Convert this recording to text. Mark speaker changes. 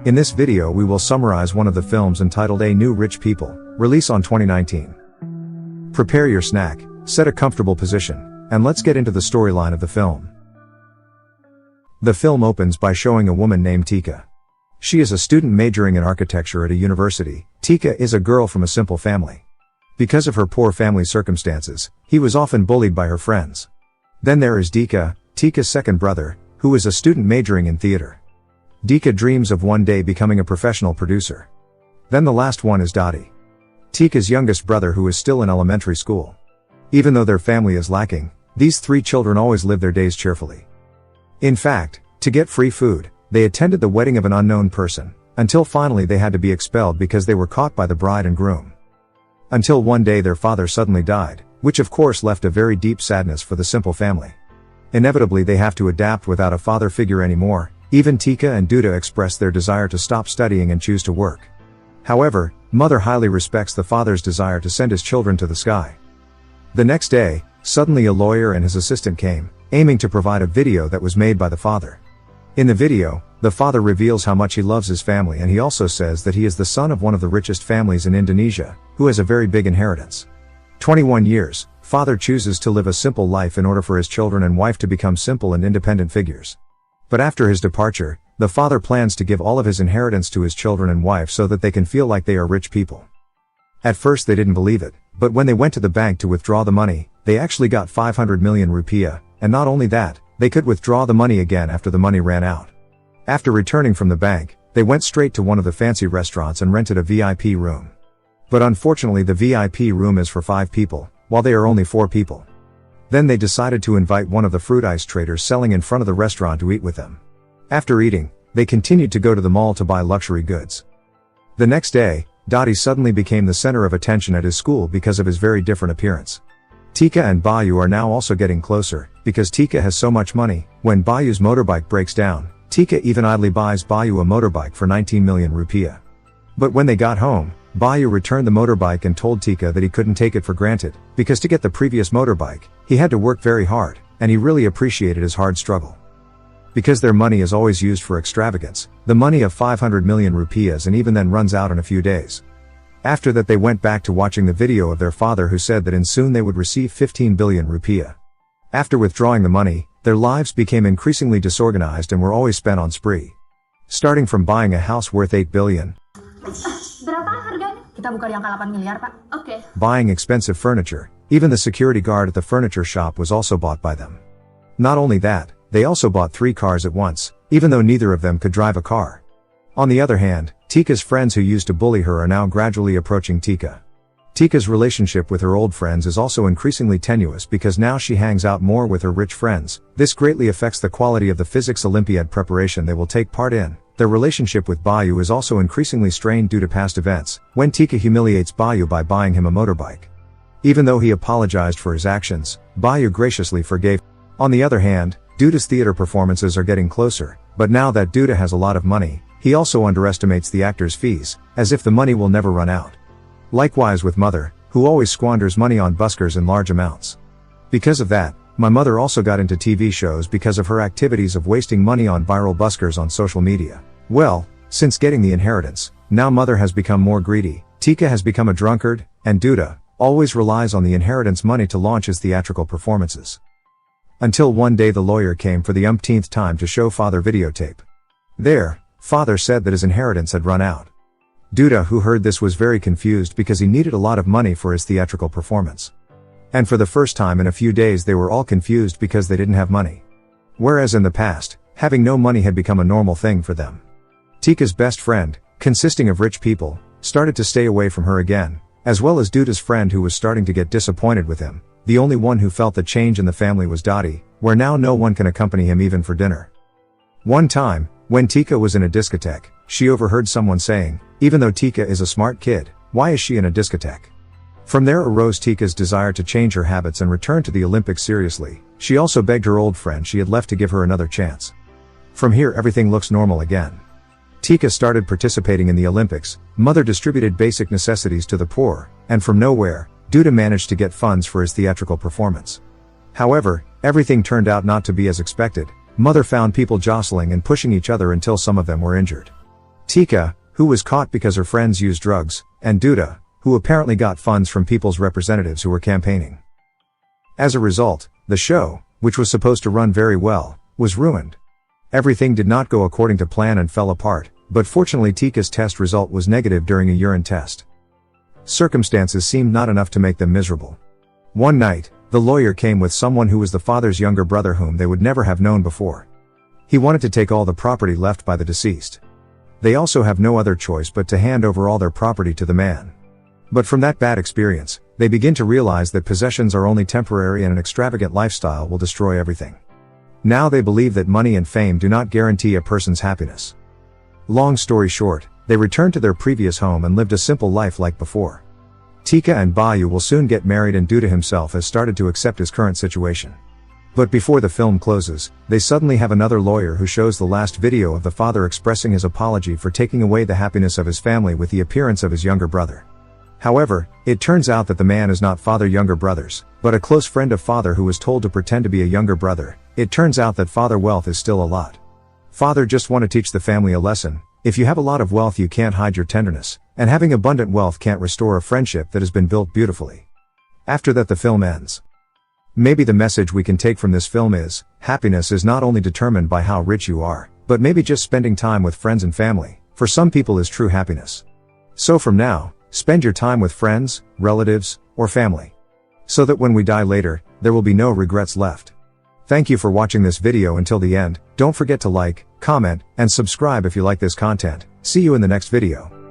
Speaker 1: In this video we will summarize one of the films entitled A New Rich People, release on 2019. Prepare your snack, set a comfortable position, and let's get into the storyline of the film. The film opens by showing a woman named Tika. She is a student majoring in architecture at a university. Tika is a girl from a simple family. Because of her poor family circumstances, he was often bullied by her friends. Then there is Dika, Tika's second brother, who is a student majoring in theater. Dika dreams of one day becoming a professional producer. Then the last one is Dodi, Tika's youngest brother, who is still in elementary school. Even though their family is lacking, these three children always live their days cheerfully. In fact, to get free food, they attended the wedding of an unknown person, until finally they had to be expelled because they were caught by the bride and groom. Until one day their father suddenly died, which of course left a very deep sadness for the simple family. Inevitably they have to adapt without a father figure anymore. Even Tika and Duta express their desire to stop studying and choose to work. However, mother highly respects the father's desire to send his children to the sky. The next day, suddenly a lawyer and his assistant came, aiming to provide a video that was made by the father. In the video, the father reveals how much he loves his family, and he also says that he is the son of one of the richest families in Indonesia, who has a very big inheritance. 21 years, father chooses to live a simple life in order for his children and wife to become simple and independent figures. But after his departure, the father plans to give all of his inheritance to his children and wife so that they can feel like they are rich people. At first they didn't believe it, but when they went to the bank to withdraw the money, they actually got 500 million rupiah, and not only that, they could withdraw the money again after the money ran out. After returning from the bank, they went straight to one of the fancy restaurants and rented a VIP room. But unfortunately the VIP room is for 5 people, while they are only 4 people. Then they decided to invite one of the fruit ice traders selling in front of the restaurant to eat with them. After eating, they continued to go to the mall to buy luxury goods. The next day, Dodi suddenly became the center of attention at his school because of his very different appearance. Tika and Bayu are now also getting closer, because Tika has so much money. When Bayu's motorbike breaks down, Tika even idly buys Bayu a motorbike for 19 million rupiah. But when they got home, Bayu returned the motorbike and told Tika that he couldn't take it for granted, because to get the previous motorbike, he had to work very hard, and he really appreciated his hard struggle. Because their money is always used for extravagance, the money of 500 million rupiahs, and even then runs out in a few days. After that they went back to watching the video of their father, who said that in soon they would receive 15 billion rupiah. After withdrawing the money, their lives became increasingly disorganized and were always spent on spree. Starting from buying a house worth 8 billion.
Speaker 2: Berapa harganya? Kita buka di angka 8 miliar, Pak. Okay.
Speaker 1: Buying expensive furniture. Even the security guard at the furniture shop was also bought by them. Not only that, they also bought 3 cars at once, even though neither of them could drive a car. On the other hand, Tika's friends who used to bully her are now gradually approaching Tika. Tika's relationship with her old friends is also increasingly tenuous because now she hangs out more with her rich friends. This greatly affects the quality of the physics Olympiad preparation they will take part in. Their relationship with Bayu is also increasingly strained due to past events, when Tika humiliates Bayu by buying him a motorbike. Even though he apologized for his actions, Bayu graciously forgave. On the other hand, Duta's theater performances are getting closer, but now that Duta has a lot of money, he also underestimates the actors' fees, as if the money will never run out. Likewise with mother, who always squanders money on buskers in large amounts. Because of that, my mother also got into TV shows because of her activities of wasting money on viral buskers on social media. Well, since getting the inheritance, now mother has become more greedy, Tika has become a drunkard, and Duta always relies on the inheritance money to launch his theatrical performances. Until one day the lawyer came for the umpteenth time to show father videotape. There, father said that his inheritance had run out. Duta, who heard this, was very confused because he needed a lot of money for his theatrical performance. And for the first time in a few days they were all confused because they didn't have money. Whereas in the past, having no money had become a normal thing for them. Tika's best friend, consisting of rich people, started to stay away from her again, as well as Duta's friend, who was starting to get disappointed with him. The only one who felt the change in the family was Dodi, where now no one can accompany him even for dinner. One time, when Tika was in a discotheque, she overheard someone saying, even though Tika is a smart kid, why is she in a discotheque? From there arose Tika's desire to change her habits and return to the Olympics seriously. She also begged her old friend she had left to give her another chance. From here everything looks normal again. Tika started participating in the Olympics, mother distributed basic necessities to the poor, and from nowhere, Duta managed to get funds for his theatrical performance. However, everything turned out not to be as expected. Mother found people jostling and pushing each other until some of them were injured. Tika, who was caught because her friends used drugs, and Duta, who apparently got funds from people's representatives who were campaigning. As a result, the show, which was supposed to run very well, was ruined. Everything did not go according to plan and fell apart, but fortunately Tika's test result was negative during a urine test. Circumstances seemed not enough to make them miserable. One night, the lawyer came with someone who was the father's younger brother whom they would never have known before. He wanted to take all the property left by the deceased. They also have no other choice but to hand over all their property to the man. But from that bad experience, they begin to realize that possessions are only temporary and an extravagant lifestyle will destroy everything. Now they believe that money and fame do not guarantee a person's happiness. Long story short, they returned to their previous home and lived a simple life like before. Tika and Bayu will soon get married and Duta himself has started to accept his current situation. But before the film closes, they suddenly have another lawyer who shows the last video of the father expressing his apology for taking away the happiness of his family with the appearance of his younger brother. However, it turns out that the man is not father younger brothers, but a close friend of father who was told to pretend to be a younger brother. It turns out that father wealth is still a lot. Father just want to teach the family a lesson. If you have a lot of wealth you can't hide your tenderness, and having abundant wealth can't restore a friendship that has been built beautifully. After that the film ends. Maybe the message we can take from this film is, happiness is not only determined by how rich you are, but maybe just spending time with friends and family, for some people is true happiness. So from now, spend your time with friends, relatives, or family. So that when we die later, there will be no regrets left. Thank you for watching this video until the end. Don't forget to like, comment, and subscribe if you like this content. See you in the next video.